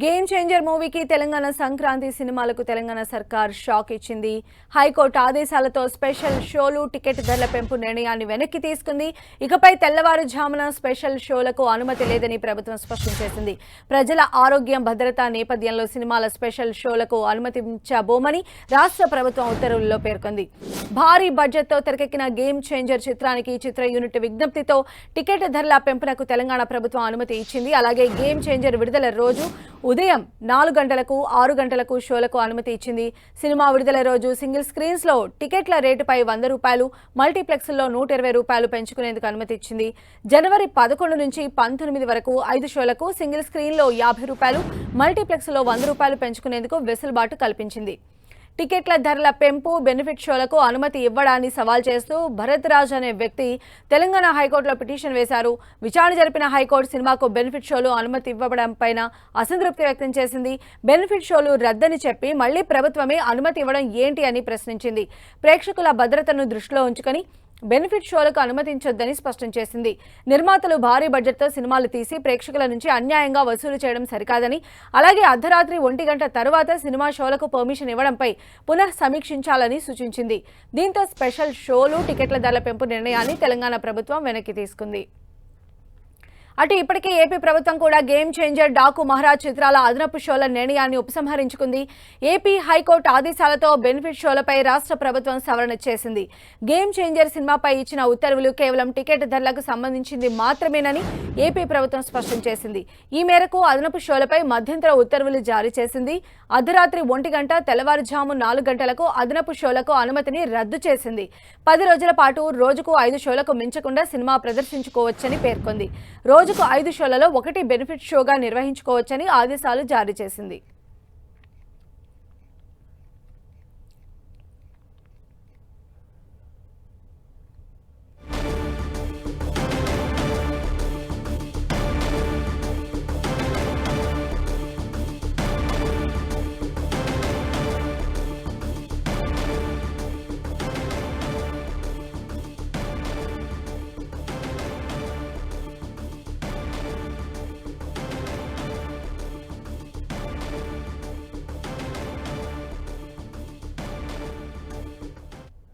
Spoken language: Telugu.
గేమ్ చేంజర్ మూవీకి తెలంగాణ సంక్రాంతి సినిమాలకు తెలంగాణ సర్కార్ షాక్ ఇచ్చింది. హైకోర్టు ఆదేశాలతో స్పెషల్ షోలు టికెట్ ధరల పెంపు నిర్ణయాన్ని వెనక్కి తీసుకుంది. ఇకపై తెల్లవారుజామున స్పెషల్ షోలకు అనుమతి లేదని ప్రభుత్వం స్పష్టం చేసింది. ప్రజల ఆరోగ్యం భద్రత నేపథ్యంలో సినిమాల స్పెషల్ షోలకు అనుమతించబోమని రాష్ట్ర ప్రభుత్వం ఉత్తర్వుల్లో పేర్కొంది. భారీ బడ్జెట్తో తెరకెక్కిన గేమ్ చేంజర్ చిత్రానికి చిత్ర యూనిట్ విజ్ఞప్తితో టికెట్ ధరల పెంపునకు తెలంగాణ ప్రభుత్వం అనుమతి ఇచ్చింది. అలాగే గేమ్ చేంజర్ విడుదల రోజు ఉదయం 4 గంటలకు 6 గంటలకు షోలకు అనుమతి ఇచ్చింది. సినిమా విడుదల రోజు సింగిల్ స్క్రీన్స్ లో టికెట్ల రేటుపై ₹100, మల్టీప్లెక్స్ లో ₹120 పెంచుకునేందుకు అనుమతి ఇచ్చింది. జనవరి 11 నుంచి 19 వరకు 5 షోలకు సింగిల్ స్క్రీన్ లో ₹50, మల్టీప్లెక్స్ లో ₹100 పెంచుకునేందుకు వెసులుబాటు కల్పించింది. టికెట్ల ధరల పెంపు బెనిఫిట్ షోలకు అనుమతి ఇవ్వడాన్ని సవాల్ చేస్తూ భరత్ రాజ్ అనే వ్యక్తి తెలంగాణ హైకోర్టులో పిటిషన్ వేశారు. విచారణ జరిపిన హైకోర్టు సినిమాకు బెనిఫిట్ షోలు అనుమతి ఇవ్వడంపై అసంతృప్తి వ్యక్తం చేసింది. బెనిఫిట్ షోలు రద్దని చెప్పి మళ్లీ ప్రభుత్వమే అనుమతి ఇవ్వడం ఏంటి అని ప్రశ్నించింది. ప్రేక్షకుల భద్రతను దృష్టిలో ఉంచుకొని బెనిఫిట్ షోలకు అనుమతించొద్దని స్పష్టం చేసింది. నిర్మాతలు భారీ బడ్జెట్తో సినిమాలు తీసి ప్రేక్షకుల నుంచి అన్యాయంగా వసూలు చేయడం సరికాదని, అలాగే అర్ధరాత్రి 1 గంట తర్వాత సినిమా షోలకు పర్మిషన్ ఇవ్వడంపై పునః సమీక్షించాలని సూచించింది. దీంతో స్పెషల్ షోలు టికెట్ల ధరల పెంపు నిర్ణయాన్ని తెలంగాణ ప్రభుత్వం వెనక్కి తీసుకుంది. అటు ఇప్పటికే ఏపీ ప్రభుత్వం కూడా గేమ్ చేంజర్, డాకు మహారాజ్ చిత్రాల అదనపు షోల నిర్ణయాన్ని ఉపసంహరించుకుంది. ఏపీ హైకోర్టు ఆదేశాలతో బెనిఫిట్ షోలపై రాష్ట్ర ప్రభుత్వం సవరణ చేసింది. గేమ్ చేంజర్ సినిమాపై ఇచ్చిన ఉత్తర్వులు కేవలం టికెట్ ధరలకు సంబంధించింది మాత్రమేనని ఏపీ ప్రభుత్వం స్పష్టం చేసింది. ఈ మేరకు అదనపు షోలపై మధ్యంతర ఉత్తర్వులు జారీ చేసింది. అర్ధరాత్రి 1 గంట, తెల్లవారుజాము 4 గంటలకు అదనపు షోలకు అనుమతిని రద్దు చేసింది. 10 రోజుల పాటు రోజుకు 5 షోలకు మించకుండా సినిమా ప్రదర్శించుకోవచ్చని పేర్కొంది. రోజుకు 5 షోలలో 1 బెనిఫిట్ షోగా నిర్వహించుకోవచ్చని ఆదేశాలు జారీ చేసింది.